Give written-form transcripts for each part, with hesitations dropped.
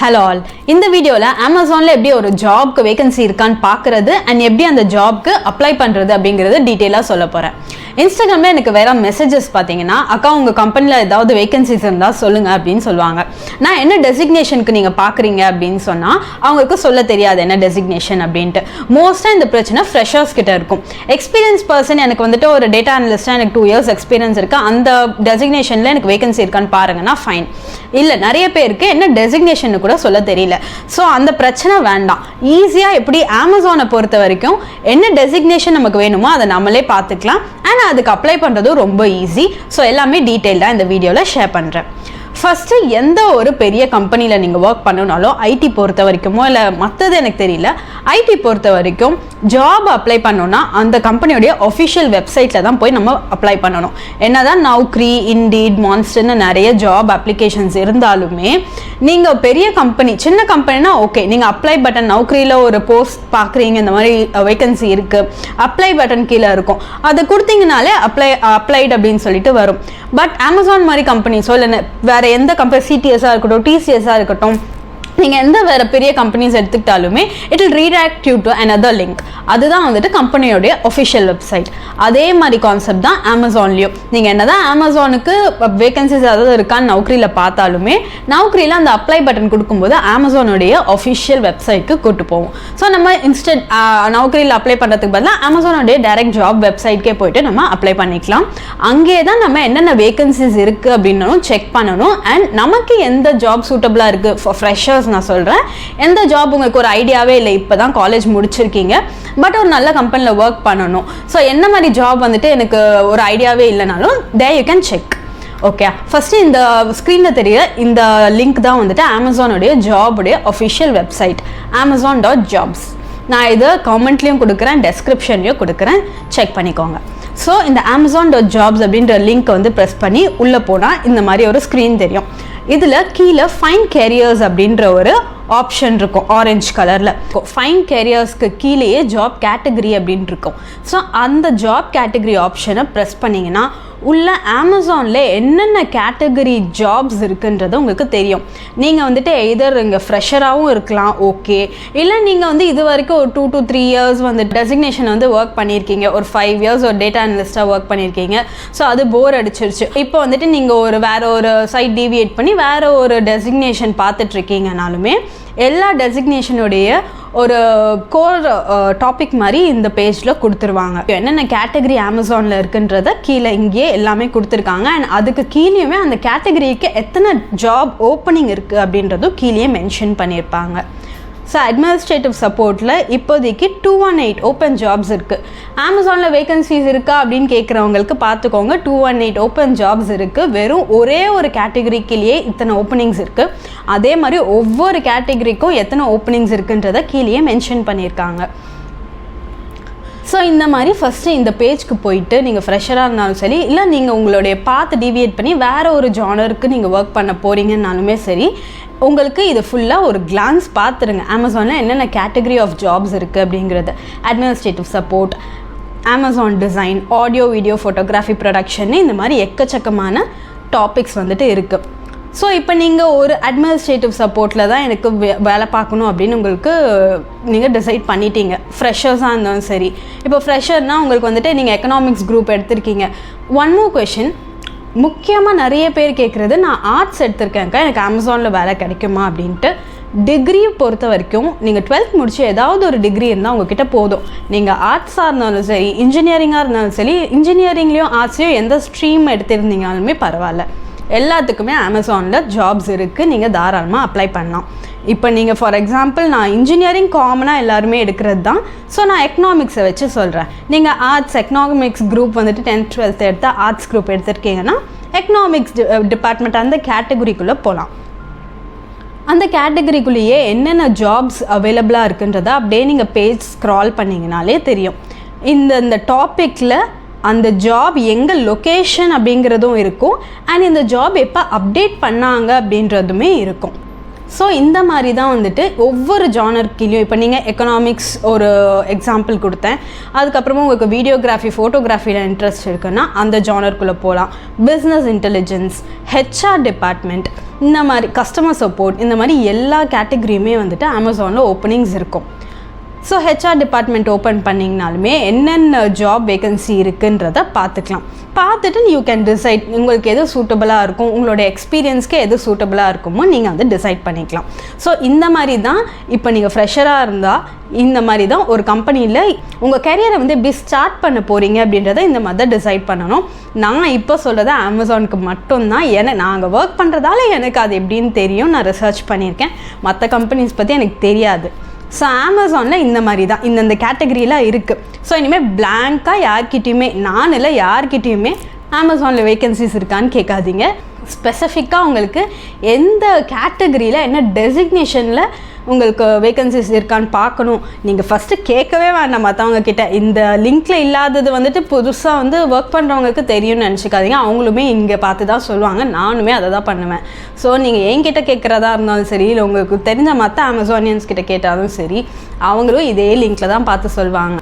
Hello all, இந்த வீடியோவில் அமேசானில் எப்படி ஒரு ஜாப்க்கு வேகன்சி இருக்கான்னு பார்க்குறது அண்ட் எப்படி அந்த ஜாப்க்கு அப்ளை பண்ணுறது அப்படிங்கிறது டீட்டெயிலாக சொல்ல போகிறேன். இன்ஸ்டாகிராமில் எனக்கு வேறு மெசேஜஸ் பார்த்தீங்கன்னா, அக்கா உங்கள் கம்பெனியில் ஏதாவது வேகன்சிஸ் இருந்தால் சொல்லுங்கள் அப்படின்னு சொல்லுவாங்க. நான் என்ன டெசிக்னேஷனுக்கு நீங்கள் பார்க்குறீங்க அப்படின்னு சொன்னால் அவங்களுக்கு சொல்ல தெரியாது என்ன டெசிக்னேஷன் அப்படின்ட்டு. மோஸ்ட்டாக இந்த பிரச்சனை ஃப்ரெஷர்ஸ் கிட்ட இருக்கும். எக்ஸ்பீரியன்ஸ் பர்சன் எனக்கு வந்துட்டு ஒரு டேட்டா அனலிஸ்ட்டாக எனக்கு 2 years எக்ஸ்பீரியன்ஸ் இருக்குது, அந்த டெசிக்னேஷனில் எனக்கு வேகன்சி இருக்கான்னு பாருங்கன்னா ஃபைன். இல்லை, நிறைய பேருக்கு என்ன டெசிக்னேஷன் கூட சொல்ல தெரியல. ஸோ அந்த பிரச்சனை வேண்டாம். ஈஸியாக எப்படி அமேசானை பொறுத்த வரைக்கும் என்ன டெசிக்னேஷன் நமக்கு வேணுமோ அதை நம்மளே பார்த்துக்கலாம். அண்ட் அதுக்கு அப்ளை பண்ணுறதும் ரொம்ப ஈஸி. ஸோ எல்லாமே டீட்டெயில்டாக இந்த வீடியோவில் ஷேர் பண்ணுறேன். ஃபஸ்ட்டு எந்த ஒரு பெரிய கம்பெனியில் நீங்கள் ஒர்க் பண்ணணுனாலும் ஐடி பொறுத்த வரைக்குமோ இல்லை மற்றது எனக்கு தெரியல, ஐடி பொறுத்த வரைக்கும் ஜாப் அப்ளை பண்ணோன்னா அந்த கம்பெனியோடைய ஒஃபிஷியல் வெப்சைட்டில் தான் போய் நம்ம அப்ளை பண்ணணும். என்ன தான் நௌக்ரி, இண்டீட், மான்ஸ்டர்னு நிறைய ஜாப் அப்ளிகேஷன்ஸ் இருந்தாலுமே நீங்கள் பெரிய கம்பெனி, சின்ன கம்பெனினா ஓகே, நீங்கள் அப்ளை பட்டன் நௌக்ரியில் ஒரு போஸ்ட் பார்க்குறீங்க, இந்த மாதிரி வேகன்சி இருக்குது, அப்ளை பட்டன் கீழே இருக்கும், அதை கொடுத்தீங்கனாலே அப்ளைட் அப்படின்னு சொல்லிட்டு வரும். பட் அமேசான் மாதிரி கம்பெனிஸோ இல்லை வேறு எந்த கம்பெனி, சிடிஎஸ்ஸாக இருக்கட்டும், டிசிஎஸ்ஸாக இருக்கட்டும், நீங்கள் எந்த வேறு பெரிய கம்பெனிஸ் எடுத்துக்கிட்டாலுமே it will redirect you to another link. அதுதான் வந்துட்டு கம்பெனியோடைய ஒஃபிஷியல் வெப்சைட். அதே மாதிரி கான்செப்ட் தான் அமேசான்லேயும். நீங்கள் என்ன தான் அமேசானுக்கு வேகன்சிஸ் ஏதாவது இருக்கான்னு நௌக்ரியில் பார்த்தாலுமே நௌக்ரியில் அந்த அப்ளை பட்டன் கொடுக்கும்போது அமேசானுடைய ஒஃபிஷியல் வெப்சைட்க்கு கூட்டு போவோம். ஸோ நம்ம இன்ஸ்டன்ட் நௌக்ரியில் அப்ளை பண்ணுறதுக்கு பதிலாக அமேசானுடைய டைரக்ட் ஜாப் வெப்சைட்கே போயிட்டு நம்ம அப்ளை பண்ணிக்கலாம். அங்கே தான் நம்ம என்னென்ன வேகன்சிஸ் இருக்குது அப்படின்னாலும் செக் பண்ணணும். அண்ட் நமக்கு எந்த ஜாப் சூட்டபிளாக இருக்குது ஃபார் ஃப்ரெஷர்ஸ் நான் சொல்கிறேன். எந்த ஜாப் உங்களுக்கு ஒரு ஐடியாவே இல்லை, இப்போ தான் காலேஜ் முடிச்சிருக்கீங்க, பட் ஒரு நல்ல கம்பெனியில் ஒர்க் பண்ணணும். ஸோ என்ன மாதிரி ஜாப் வந்துட்டு எனக்கு ஒரு ஐடியாவே இல்லைனாலும் there you can check. Okay, first இந்த ஸ்க்ரீனில் தெரிய இந்த லிங்க் தான் வந்துட்டு அமேசானுடைய ஜாபுடைய ஒஃபிஷியல் வெப்சைட் amazon.jobs. நான் இதை கமெண்ட்லேயும் கொடுக்குறேன், டெஸ்கிரிப்ஷன்லேயும் கொடுக்குறேன், செக் பண்ணிக்கோங்க. ஸோ இந்த amazon.jobs அப்படின்ற லிங்க் வந்து ப்ரெஸ் பண்ணி உள்ளே போனால் இந்த மாதிரி ஒரு ஸ்க்ரீன் தெரியும். இதில் கீழே ஃபைண்ட் கேரியர்ஸ் அப்படின்ற ஒரு ஆப்ஷன் இருக்கும், ஆரஞ்சு கலரில். ஃபைண்ட் கேரியர்ஸ்க்கு கீழேயே ஜாப் கேட்டகரி அப்படின்னு இருக்கும். ஸோ அந்த ஜாப் கேட்டகரி ஆப்ஷனை ப்ரெஸ் பண்ணிங்கன்னா உள்ள அமேசானில் என்னென்ன கேட்டகரி ஜாப்ஸ் இருக்குன்றது உங்களுக்கு தெரியும். நீங்கள் வந்துட்டு எதர் இங்கே ஃப்ரெஷராகவும் இருக்கலாம், ஓகே, இல்லை நீங்கள் வந்து இது வரைக்கும் ஒரு 2 to 3 years வந்து டெசிக்னேஷன் வந்து ஒர்க் பண்ணியிருக்கீங்க, ஒரு 5 years ஒரு டேட்டா அனலிஸ்ட்டாக ஒர்க் பண்ணியிருக்கீங்க. ஸோ அது போர் அடிச்சிருச்சு, இப்போ வந்துட்டு நீங்கள் வேறு ஒரு சைட் டீவியேட் பண்ணி வேறு ஒரு டெசிக்னேஷன் பார்த்துட்ருக்கீங்கனாலுமே எல்லா டெசிக்னேஷனுடைய ஒரு கோர் டாபிக் மாதிரி இந்த பேஜில் கொடுத்துருவாங்க. என்னென்ன கேட்டகரி அமேசானில் இருக்குன்றத கீழே இங்கேயே எல்லாமே கொடுத்துருக்காங்க. அண்ட் அதுக்கு கீழேயுமே அந்த கேட்டகரிக்கு எத்தனை ஜாப் ஓப்பனிங் இருக்குது அப்படின்றதும் கீழே மென்ஷன் பண்ணியிருப்பாங்க. ஸோ அட்மினிஸ்ட்ரேட்டிவ் சப்போர்ட்டில் இப்போதைக்கு 218 ஓப்பன் ஜாப்ஸ் இருக்குது. அமேசானில் வேகன்சிஸ் இருக்கா அப்படின்னு கேட்குறவங்களுக்கு பார்த்துக்கோங்க, 218 ஓப்பன் ஜாப்ஸ் இருக்குது. வெறும் ஒரே ஒரு கேட்டகரிக்கிலேயே இத்தனை ஓப்பனிங்ஸ் இருக்குது. அதே மாதிரி ஒவ்வொரு கேட்டகரிக்கும் எத்தனை ஓப்பனிங்ஸ் இருக்குன்றதை கீழே மென்ஷன் பண்ணியிருக்காங்க. ஸோ இந்த மாதிரி ஃபஸ்ட்டு இந்த பேஜ்க்கு போயிட்டு நீங்கள் ஃப்ரெஷராக இருந்தாலும் சரி, இல்லை நீங்கள் உங்களுடைய பார்த்து டீவியேட் பண்ணி வேறு ஒரு ஜானருக்கு நீங்கள் ஒர்க் பண்ண போகிறீங்கன்னாலுமே சரி, உங்களுக்கு இது ஃபுல்லாக ஒரு கிளான்ஸ் பார்த்துருங்க. அமேசானில் என்னென்ன கேட்டகரி ஆஃப் ஜாப்ஸ் இருக்குது அப்படிங்கிறது. Administrative support, Amazon design, audio video photography production, இந்த மாதிரி எக்கச்சக்கமான டாபிக்ஸ் வந்துட்டு இருக்குது. ஸோ இப்போ நீங்கள் ஒரு அட்மினிஸ்ட்ரேட்டிவ் சப்போர்ட்டில் தான் எனக்கு வேலை பார்க்கணும் அப்படின்னு உங்களுக்கு நீங்கள் டிசைட் பண்ணிட்டீங்க, ஃப்ரெஷர்ஸாக இருந்தாலும் சரி. இப்போ ஃப்ரெஷர்னால் உங்களுக்கு வந்துட்டு நீங்கள் எக்கனாமிக்ஸ் குரூப் எடுத்திருக்கீங்க. ஒன் மோர் கொஷின், முக்கியமாக நிறைய பேர் கேட்குறது, நான் ஆர்ட்ஸ் எடுத்திருக்கேன்க்கா, எனக்கு அமேசானில் வேலை கிடைக்குமா அப்படின்ட்டு. டிகிரி பொறுத்த வரைக்கும் நீங்கள் 12th முடிச்சு ஏதாவது ஒரு டிகிரி இருந்தால் உங்ககிட்ட போதும். நீங்கள் ஆர்ட்ஸாக இருந்தாலும் சரி, இன்ஜினியரிங்காக இருந்தாலும் சரி, இன்ஜினியரிங்லேயும் ஆர்ட்ஸ்லேயும் எந்த ஸ்ட்ரீம் எடுத்திருந்தீங்கனாலுமே பரவாயில்ல, எல்லாத்துக்குமே அமேசானில் ஜாப்ஸ் இருக்குது. நீங்கள் தாராளமாக அப்ளை பண்ணலாம். இப்போ நீங்கள் ஃபார் எக்ஸாம்பிள் நான் இன்ஜினியரிங் காமனாக எல்லாருமே எடுக்கிறது தான். ஸோ நான் எக்கனாமிக்ஸை வச்சு சொல்கிறேன். நீங்கள் ஆர்ட்ஸ் எக்கனாமிக்ஸ் குரூப் வந்துட்டு 10th 12th எடுத்தால் ஆர்ட்ஸ் குரூப் எடுத்துருக்கீங்கன்னா எக்கனாமிக்ஸ் டிபார்ட்மெண்ட் அந்த கேட்டகரிக்குள்ளே போகலாம். அந்த கேட்டகரிக்குள்ளேயே என்னென்ன ஜாப்ஸ் அவைலபிளாக இருக்குன்றதை அப்படியே நீங்கள் பேஜ் ஸ்க்ரால் பண்ணிங்கனாலே தெரியும். இந்த டாப்பிக்கில் அந்த ஜாப் எங்கே லொக்கேஷன் அப்படிங்கிறதும் இருக்கும். அண்ட் இந்த ஜாப் எப்போ அப்டேட் பண்ணாங்க அப்படின்றதுமே இருக்கும். ஸோ இந்த மாதிரி தான் வந்துட்டு ஒவ்வொரு ஜானர் கீழே இப்போ நீங்கள் எக்கனாமிக்ஸ் ஒரு எக்ஸாம்பிள் கொடுத்தேன், அதுக்கப்புறமா உங்களுக்கு வீடியோகிராஃபி ஃபோட்டோகிராஃபியில் இன்ட்ரெஸ்ட் இருக்குன்னா அந்த ஜானருக்குள்ளே போகலாம். பிஸ்னஸ் இன்டெலிஜென்ஸ், ஹெச்ஆர் டிபார்ட்மெண்ட், இந்த மாதிரி கஸ்டமர் சப்போர்ட், இந்த மாதிரி எல்லா கேட்டகரியுமே வந்துட்டு அமேசானில் ஓப்பனிங்ஸ் இருக்கும். ஸோ ஹெச்ஆர் டிபார்ட்மெண்ட் ஓப்பன் பண்ணிங்கனாலுமே என்னென்ன ஜாப் வேகன்சி இருக்குன்றதை பார்த்துக்கலாம். பார்த்துட்டு யூ கேன் டிசைட் உங்களுக்கு எது சூட்டபுளாக இருக்கும், உங்களோட எக்ஸ்பீரியன்ஸ்க்கு எது சூட்டபுளாக இருக்குமோ நீங்கள் வந்து டிசைட் பண்ணிக்கலாம். ஸோ இந்த மாதிரி தான் இப்போ நீங்கள் ஃப்ரெஷராக இருந்தால் இந்த மாதிரி தான் ஒரு கம்பெனியில் உங்கள் கெரியரை வந்து எப்படி ஸ்டார்ட் பண்ண போகிறீங்க அப்படின்றத இந்த மாதிரி தான் டிசைட் பண்ணணும். நான் இப்போ சொல்கிறது அமேசானுக்கு மட்டும்தான். நாங்கள் ஒர்க் பண்ணுறதால எனக்கு அது எப்படின்னு தெரியும், நான் ரிசர்ச் பண்ணியிருக்கேன். மற்ற கம்பெனிஸ் பற்றி எனக்கு தெரியாது. ஸோ அமேசானில் இந்த மாதிரி தான் இந்த கேட்டகரியெலாம் இருக்குது. ஸோ இனிமேல் பிளாங்காக யார்கிட்டையுமே நான் இல்லை யார்கிட்டையுமே அமேசானில் வேகன்சிஸ் இருக்கான்னு கேட்காதீங்க. ஸ்பெசிஃபிக்காக உங்களுக்கு எந்த கேட்டகரியில் என்ன டெசிக்னேஷனில் உங்களுக்கு வேகன்சிஸ் இருக்கான்னு பார்க்கணும். நீங்கள் ஃபஸ்ட்டு கேட்கவே வேண்டாம் மற்றவங்க கிட்ட. இந்த லிங்க்கில் இல்லாதது வந்துட்டு புதுசாக வந்து ஒர்க் பண்ணுறவங்களுக்கு தெரியும்னு நினச்சிக்காதீங்க. அவங்களுமே இங்கே பார்த்து தான் சொல்லுவாங்க, நானுமே அதை தான் பண்ணுவேன். ஸோ நீங்கள் என்கிட்ட கேட்குறதா இருந்தாலும் சரி, இல்லை உங்களுக்கு தெரிஞ்ச மற்ற அமேசானியன்ஸ் கிட்ட கேட்டாலும் சரி, அவங்களும் இதே லிங்க்கில் தான் பார்த்து சொல்லுவாங்க.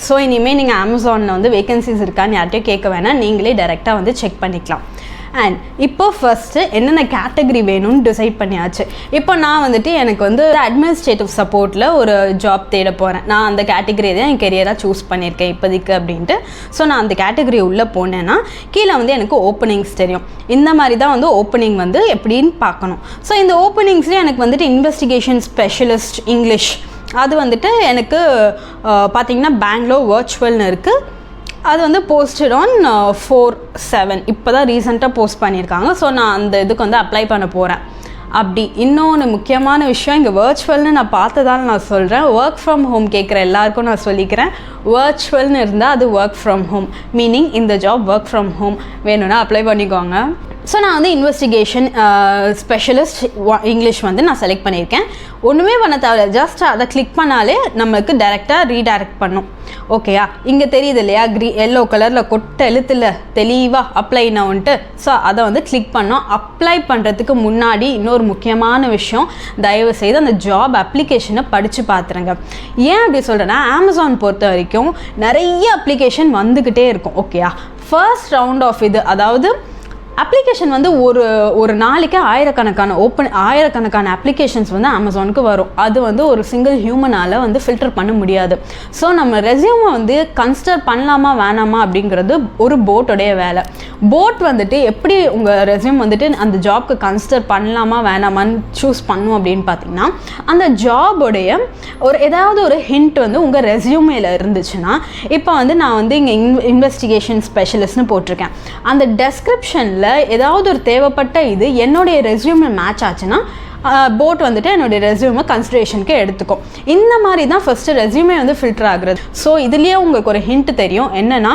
ஸோ இனிமேல் நீங்கள் அமேசானில் வந்து வேகன்சிஸ் இருக்கான்னு யார்கிட்டையும் கேட்க வேணாம், நீங்களே டைரெக்டாக வந்து செக் பண்ணிக்கலாம். அண்ட் இப்போ ஃபஸ்ட்டு என்னென்ன கேட்டகரி வேணும்னு டிசைட் பண்ணியாச்சு. இப்போ நான் வந்துட்டு எனக்கு வந்து அட்மினிஸ்ட்ரேட்டிவ் சப்போர்ட்டில் ஒரு ஜாப் தேட போகிறேன். நான் அந்த கேட்டகரி தான் என் கெரியராக சூஸ் பண்ணியிருக்கேன் இப்போதைக்கு அப்படின்ட்டு. ஸோ நான் அந்த கேட்டகரி உள்ளே போனேன்னா கீழே வந்து எனக்கு ஓப்பனிங்ஸ் தெரியும். இந்த மாதிரி தான் வந்து ஓப்பனிங் வந்து எப்படின்னு பார்க்கணும். ஸோ இந்த ஓப்பனிங்ஸ்லேயே எனக்கு வந்துட்டு இன்வெஸ்டிகேஷன் ஸ்பெஷலிஸ்ட் இங்கிலீஷ் அது வந்துட்டு எனக்கு பார்த்திங்கன்னா பெங்களூர் வர்ச்சுவல்னு இருக்குது. அது வந்து போஸ்டட் ஆன் 4/7 இப்போ தான் ரீசெண்டாக போஸ்ட் பண்ணியிருக்காங்க. ஸோ நான் அந்த இதுக்கு வந்து அப்ளை பண்ண போகிறேன். அப்படி இன்னொன்று முக்கியமான விஷயம், இங்கே வர்ச்சுவல்னு நான் பார்த்ததால் நான் சொல்கிறேன். ஒர்க் ஃப்ரம் ஹோம் கேட்குற எல்லாருக்கும் நான் சொல்லிக்கிறேன், வர்ச்சுவல்னு இருந்தால் அது ஒர்க் ஃப்ரம் ஹோம், மீனிங் இந்த ஜாப் ஒர்க் ஃப்ரம் ஹோம் வேணும்னா அப்ளை பண்ணிக்கோங்க. ஸோ நான் வந்து இன்வெஸ்டிகேஷன் ஸ்பெஷலிஸ்ட் இங்கிலீஷ் வந்து நான் செலக்ட் பண்ணியிருக்கேன். ஒன்றுமே பண்ண தேவையில்ல, ஜஸ்ட் அதை கிளிக் பண்ணாலே நம்மளுக்கு டைரெக்டாக ரீடைரக்ட் பண்ணும். ஓகேயா, இங்கே தெரியுது இல்லையா, எல்லோ கலரில் கொட்ட எழுத்துல தெளிவாக அப்ளை நவுன்ட்டு. ஸோ அதை வந்து கிளிக் பண்ணோம். அப்ளை பண்ணுறதுக்கு முன்னாடி இன்னொரு முக்கியமான விஷயம், தயவு செய்து அந்த ஜாப் அப்ளிகேஷனை படித்து பார்த்துருங்க. ஏன் அப்படி சொல்கிறேன்னா, அமேசான் பொறுத்த வரைக்கும் நிறைய அப்ளிகேஷன் வந்துக்கிட்டே இருக்கும். ஓகேயா, ஃபர்ஸ்ட் ரவுண்ட் ஆஃப் இது, அதாவது அப்ளிகேஷன் வந்து ஒரு நாளைக்கு ஆயிரக்கணக்கான அப்ளிகேஷன்ஸ் வந்து அமேசானுக்கு வரும். அது வந்து ஒரு சிங்கிள் ஹியூமனால் வந்து ஃபில்டர் பண்ண முடியாது. ஸோ நம்ம ரெஸ்யூமை வந்து கன்சிடர் பண்ணலாமா வேணாமா அப்படிங்கிறது ஒரு போட்டோடைய வேலை. போட் வந்துட்டு எப்படி உங்கள் ரெஸ்யூம் வந்துட்டு அந்த ஜாப்க்கு கன்சிடர் பண்ணலாமா வேணாமான்னு சூஸ் பண்ணும் அப்படின்னு பார்த்தீங்கன்னா, அந்த ஜாபோடைய ஏதாவது ஒரு ஹிண்ட் வந்து உங்கள் ரெஸ்யூமேல இருந்துச்சுன்னா, இப்போ வந்து நான் வந்து இங்கே இன்வெஸ்டிகேஷன் ஸ்பெஷலிஸ்ட்னு போட்டிருக்கேன். அந்த டெஸ்கிரிப்ஷனில் ஏதாவது ஒரு தேவைப்பட்ட இது என்னுடைய ரெஸ்யூமே மேட்ச் ஆச்சுன்னா போட் வந்துட்டு என்னுடைய ரெஸ்யூமை கன்சிடரேஷனுக்கு எடுத்துக்கும். இந்த மாதிரி தான் ஃபஸ்ட்டு ரெஸ்யூமே வந்து ஃபில்டர் ஆகுறது. ஸோ இதுலேயே உங்களுக்கு ஒரு ஹிண்ட் தெரியும். என்னென்னா,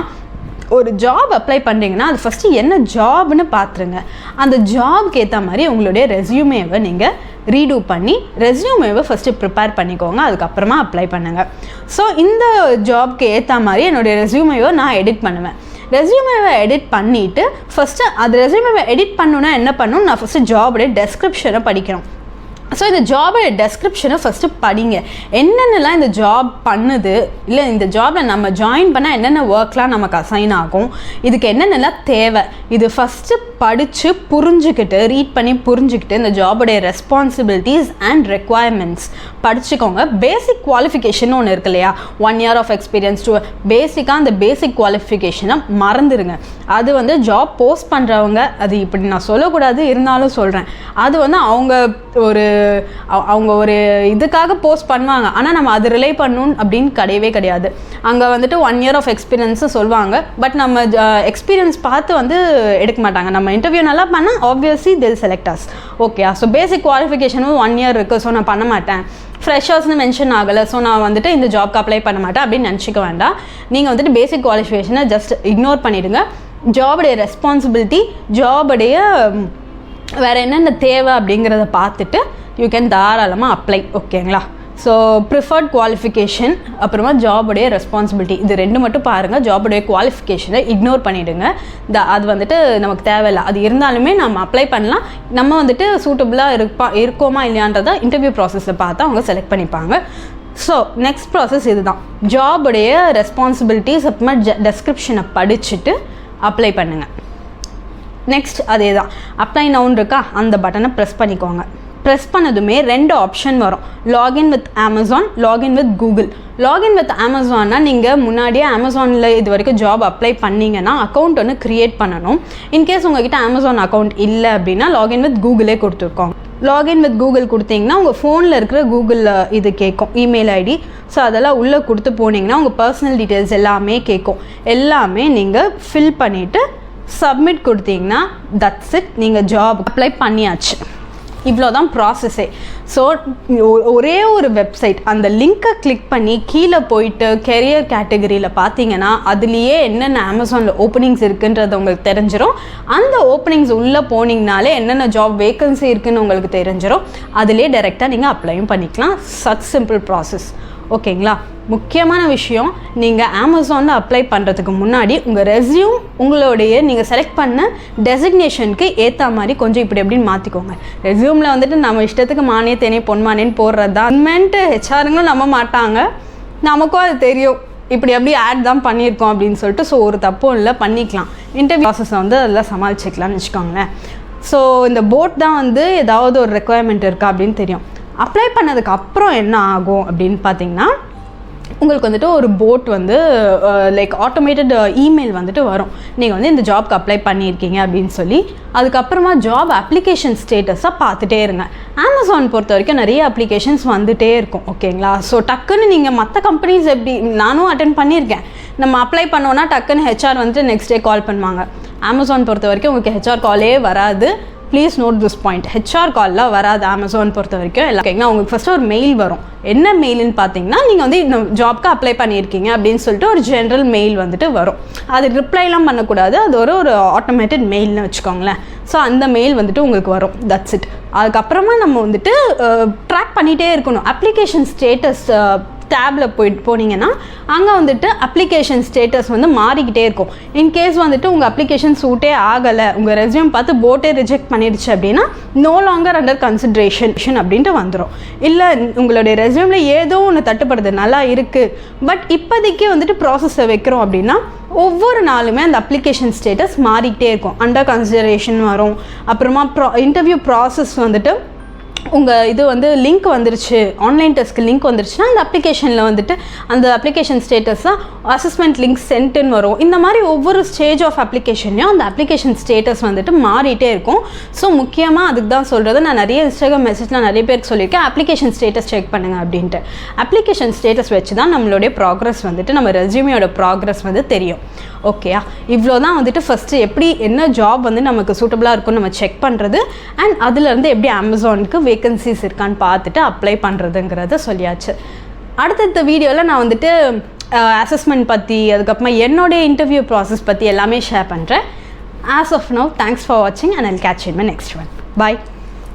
ஒரு ஜாப் அப்ளை பண்ணுறீங்கன்னா அது ஃபஸ்ட்டு என்ன ஜாப்னு பார்த்துருங்க. அந்த ஜாப்க்கு ஏற்ற மாதிரி உங்களுடைய ரெஸ்யூமேவை நீங்கள் ரீடூ பண்ணி ரெஸ்யூமேவை ஃபஸ்ட்டு ப்ரிப்பேர் பண்ணிக்கோங்க, அதுக்கப்புறமா அப்ளை பண்ணுங்கள். ஸோ இந்த ஜாப்க்கு ஏற்ற மாதிரி என்னுடைய ரெஸ்யூமேவை நான் எடிட் பண்ணுவேன். ரெஸ்யூமேவை எடிட் பண்ணிவிட்டு ஃபஸ்ட்டு அது ரெஸ்யூமேவை எடிட் பண்ணணுன்னா என்ன பண்ணணும், நான் ஃபஸ்ட்டு ஜாபோடைய டெஸ்கிரிப்ஷனை படிக்கணும். ஸோ இந்த ஜாபோட டெஸ்கிரிப்ஷனை ஃபஸ்ட்டு படிங்க. என்னென்னலாம் இந்த ஜாப் பண்ணுது, இல்லை இந்த ஜாபில் நம்ம ஜாயின் பண்ணால் என்னென்ன ஒர்க்லாம் நமக்கு அசைன் ஆகும், இதுக்கு என்னென்னலாம் தேவை, இது ஃபஸ்ட்டு படித்து புரிஞ்சுக்கிட்டு ரீட் பண்ணி புரிஞ்சுக்கிட்டு இந்த ஜாபோடைய ரெஸ்பான்சிபிலிட்டிஸ் அண்ட் ரெக்குவயர்மெண்ட்ஸ் படிச்சுக்கோங்க. பேசிக் குவாலிஃபிகேஷன் ஒன்று இருக்கு இல்லையா, 1 year ஆஃப் எக்ஸ்பீரியன்ஸ் டு பேசிக்காக அந்த பேசிக் குவாலிஃபிகேஷனை மறந்துடுங்க. அது வந்து ஜாப் போஸ்ட் பண்ணுறவங்க, அது இப்படி நான் சொல்லக்கூடாது இருந்தாலும் சொல்கிறேன், அது வந்து அவங்க ஒரு இதுக்காக போஸ்ட் பண்ணுவாங்க. ஆனால் நம்ம அது ரிலே பண்ணணும் அப்படின்னு கிடையவே கிடையாது. அங்கே வந்துட்டு 1 year ஆஃப் எக்ஸ்பீரியன்ஸு சொல்லுவாங்க, பட் நம்ம எக்ஸ்பீரியன்ஸ் பார்த்து வந்து எடுக்க மாட்டாங்க. நம்ம இன்டர்வியூ நல்லா பண்ணால் obviously they'll select us. Okay, so basic குவாலிஃபிகேஷனும் 1 year இருக்குது, ஸோ நான் பண்ண மாட்டேன், ஃப்ரெஷர்ஸ்னு மென்ஷன் ஆகலை, ஸோ நான் வந்துட்டு இந்த ஜாப்க்கு அப்ளை பண்ண மாட்டேன் அப்படின்னு நினச்சிக்க வேண்டாம். நீங்கள் வந்துட்டு பேசிக் குவாலிஃபிகேஷனை ஜஸ்ட் இக்னோர் பண்ணிவிடுங்க. ஜாபுடைய ரெஸ்பான்சிபிலிட்டி, ஜாபுடைய வேறு என்னென்ன தேவை அப்படிங்கிறத பார்த்துட்டு யூ கேன் தாராளமாக அப்ளை. ஓகேங்களா? ஸோ ப்ரிஃபர்ட் குவாலிஃபிகேஷன், அப்புறமா ஜாபுடைய ரெஸ்பான்சிபிலிட்டி, இது 2 மட்டும் பாருங்கள். ஜாபுடைய குவாலிஃபிகேஷனை இக்னோர் பண்ணிவிடுங்க. அது வந்துட்டு நமக்கு தேவையில்லை. அது இருந்தாலுமே நம்ம அப்ளை பண்ணலாம். நம்ம வந்துட்டு சூட்டபுளாக இருக்கோமா இல்லையான்றதை இன்டர்வியூ ப்ராசஸில் பார்த்து அவங்க செலக்ட் பண்ணிப்பாங்க. ஸோ நெக்ஸ்ட் ப்ராசஸ் இதுதான். ஜாபுடைய ரெஸ்பான்சிபிலிட்டிஸ் அப்புறமா டெஸ்கிரிப்ஷனை படிச்சுட்டு அப்ளை பண்ணுங்கள். நெக்ஸ்ட் அதே தான், அப்ளை நவுன் இருக்கா, அந்த பட்டனை ப்ரெஸ் பண்ணிக்கோங்க. ப்ரெஸ் பண்ணதுமே 2 ஆப்ஷன் வரும். Login with Amazon, login with Google. Login with அமேசான்னா நீங்கள் முன்னாடியே அமேசானில் இது வரைக்கும் ஜாப் அப்ளை பண்ணிங்கன்னா அக்கௌண்ட் ஒன்று க்ரியேட் பண்ணணும். இன்கேஸ் உங்கள்கிட்ட அமேசான் அக்கௌண்ட் இல்லை அப்படின்னா லாகின் வித் கூகுளே கொடுத்துருக்கோம். லாகின் வித் கூகுள் கொடுத்தீங்கன்னா உங்கள் ஃபோனில் இருக்கிற கூகுள் இது கேட்கும், இமெயில் ஐடி. ஸோ அதெல்லாம் உள்ளே கொடுத்து போனீங்கன்னா உங்கள் பர்சனல் டீட்டெயில்ஸ் எல்லாமே கேட்கும். எல்லாமே நீங்கள் ஃபில் பண்ணிவிட்டு சப்மிட் கொடுத்தீங்கன்னா தட்ஸ் இட், நீங்கள் ஜாப் அப்ளை பண்ணியாச்சு. இவ்வளோ தான் ப்ராசஸே. ஸோ ஒரே ஒரு வெப்சைட், அந்த லிங்க்கை கிளிக் பண்ணி கீழே போயிட்டு கெரியர் கேட்டகரியில் பார்த்தீங்கன்னா அதுலேயே என்னென்ன அமேசானில் ஓப்பனிங்ஸ் இருக்குன்றது உங்களுக்கு தெரிஞ்சிடும். அந்த ஓப்பனிங்ஸ் உள்ளே போனீங்கனாலே என்னென்ன ஜாப் வேக்கன்சி இருக்குதுன்னு உங்களுக்கு தெரிஞ்சிடும். அதுலேயே டைரெக்டாக நீங்கள் அப்ளையும் பண்ணிக்கலாம். Such simple process. ஓகேங்களா? முக்கியமான விஷயம், நீங்கள் அமேசானில் அப்ளை பண்ணுறதுக்கு முன்னாடி உங்கள் ரெஸ்யூம் உங்களுடைய நீங்கள் செலக்ட் பண்ண டெசிக்னேஷனுக்கு ஏற்ற மாதிரி கொஞ்சம் இப்படி எப்படின்னு மாற்றிக்கோங்க. ரெஸ்யூமில் வந்துட்டு நம்ம இஷ்டத்துக்கு மானே தேனே பொன்மானேன்னு போடுறது தான். கவர்மெண்ட்டு ஹெச்ஆருங்களும் நம்ப மாட்டாங்க, நமக்கும் அது தெரியும் இப்படி எப்படி ஆட் தான் பண்ணியிருக்கோம் அப்படின்னு சொல்லிட்டு. ஸோ ஒரு தப்பும் இல்லை, பண்ணிக்கலாம். இன்டர்வியூ ப்ராசஸை வந்து அதெல்லாம் சமாளிச்சிக்கலாம்னு வச்சுக்கோங்களேன். ஸோ இந்த போட் தான் வந்து ஏதாவது ஒரு ரெக்குவயர்மெண்ட் இருக்கா அப்படின்னு தெரியும். அப்ளை பண்ணதுக்கு அப்புறம் என்ன ஆகும் அப்படின்னு பார்த்தீங்கன்னா, உங்களுக்கு வந்துட்டு ஒரு போட் வந்து லைக் ஆட்டோமேட்டட் இமெயில் வந்துட்டு வரும். நீங்கள் வந்து இந்த ஜாப்க்கு அப்ளை பண்ணியிருக்கீங்க அப்படின்னு சொல்லி. அதுக்கப்புறமா ஜாப் அப்ளிகேஷன் ஸ்டேட்டஸாக பார்த்துட்டே இருங்க. அமேசான் பொறுத்த வரைக்கும் நிறைய அப்ளிகேஷன்ஸ் வந்துகிட்டே இருக்கும். ஓகேங்களா? ஸோ டக்குன்னு நீங்கள் மற்ற கம்பெனிஸ் எப்படி, நானும் அட்டென்ட் பண்ணியிருக்கேன், நம்ம அப்ளை பண்ணோன்னா டக்குன்னு ஹெச்ஆர் வந்துட்டு நெக்ஸ்ட் டே கால் பண்ணுவாங்க. அமேசான் பொறுத்த வரைக்கும் உங்களுக்கு ஹெச்ஆர் காலே வராது. Please note this point. HR கால்லாம் வராது அமேசான் பொறுத்த வரைக்கும். எல்லாம் ஓகேங்களா? உங்களுக்கு ஃபஸ்ட்டு ஒரு மெயில் வரும். என்ன மெயில்னு பார்த்தீங்கன்னா, நீங்கள் வந்து இந்த ஜாப்க்கு அப்ளை பண்ணியிருக்கீங்க அப்படின்னு சொல்லிட்டு ஒரு ஜென்ரல் மெயில் வந்துட்டு வரும். அது ரிப்ளைலாம் பண்ணக்கூடாது, அது ஒரு ஆட்டோமேட்டட் மெயில்னு வச்சுக்கோங்களேன். ஸோ அந்த மெயில் வந்துட்டு உங்களுக்கு வரும். That's it. அதுக்கப்புறமா நம்ம வந்துட்டு ட்ராக் பண்ணிகிட்டே இருக்கணும். அப்ளிகேஷன் ஸ்டேட்டஸ் டேபில் போனீங்கன்னா அங்கே வந்துட்டு அப்ளிகேஷன் ஸ்டேட்டஸ் வந்து மாறிக்கிட்டே இருக்கும். இன்கேஸ் வந்துட்டு உங்கள் அப்ளிகேஷன் சூட்டே ஆகலை, உங்கள் ரெஸ்யூம் பார்த்து போட்டே ரிஜெக்ட் பண்ணிடுச்சு அப்படின்னா நோ லாங்கர் அண்டர் கன்சிடரேஷன் அப்படின்ட்டு வந்துடும். இல்லை உங்களுடைய ரெஸ்யூமில் ஏதோ ஒன்று தட்டுப்படுது, நல்லா இருக்குது, பட் இப்போதைக்கு வந்துட்டு ப்ராசஸை வைக்கிறோம் அப்படின்னா ஒவ்வொரு நாளுமே அந்த அப்ளிகேஷன் ஸ்டேட்டஸ் மாறிக்கிட்டே இருக்கும். அண்டர் கன்சிடரேஷன் வரும். அப்புறமா இன்டர்வியூ ப்ராசஸ் வந்துட்டு உங்கள் இது வந்து லிங்க் வந்துருச்சு, ஆன்லைன் டெஸ்ட்க்கு லிங்க் வந்துருச்சுன்னா அந்த அப்ளிகேஷனில் வந்துட்டு அந்த அப்ளிகேஷன் ஸ்டேட்டஸாக அசஸ்மெண்ட் லிங்க் சென்ட்டுன்னு வரும். இந்த மாதிரி ஒவ்வொரு ஸ்டேஜ் ஆஃப் அப்ளிகேஷன்லையும் அந்த அப்ளிகேஷன் ஸ்டேட்டஸ் வந்துட்டு மாறிட்டே இருக்கும். ஸோ முக்கியமாக அதுக்கு தான் சொல்கிறது. நான் நிறைய இன்ஸ்டாகிராம் மெசேஜில் நிறைய பேருக்கு சொல்லியிருக்கேன், அப்ளிகேஷன் ஸ்டேட்டஸ் செக் பண்ணுங்கள் அப்படின்ட்டு. அப்ளிகேஷன் ஸ்டேட்டஸ் வச்சு தான் நம்மளுடைய ப்ராக்ரஸ் வந்துட்டு, நம்ம ரெஸ்யூமியோட ப்ராக்ரஸ் வந்து தெரியும். ஓகேயா? இவ்வளோ தான் வந்துட்டு ஃபஸ்ட்டு எப்படி என்ன ஜாப் வந்து நமக்கு சூட்டபுளாக இருக்கும்னு நம்ம செக் பண்ணுறது, அண்ட் அதுலேருந்து எப்படி அமேசானுக்கு வேகன்சிஸ் இருக்கான்னு பார்த்துட்டு அப்ளை பண்ணுறதுங்கிறத சொல்லியாச்சு. அடுத்தடுத்த வீடியோவில் நான் வந்துட்டு அசஸ்மெண்ட் பற்றி, அதுக்கப்புறமா என்னோடைய இன்டர்வியூ ப்ராசஸ் பற்றி எல்லாமே ஷேர் பண்ணுறேன். As of now, thanks for வாட்சிங் and I'll catch in my next one. Bye.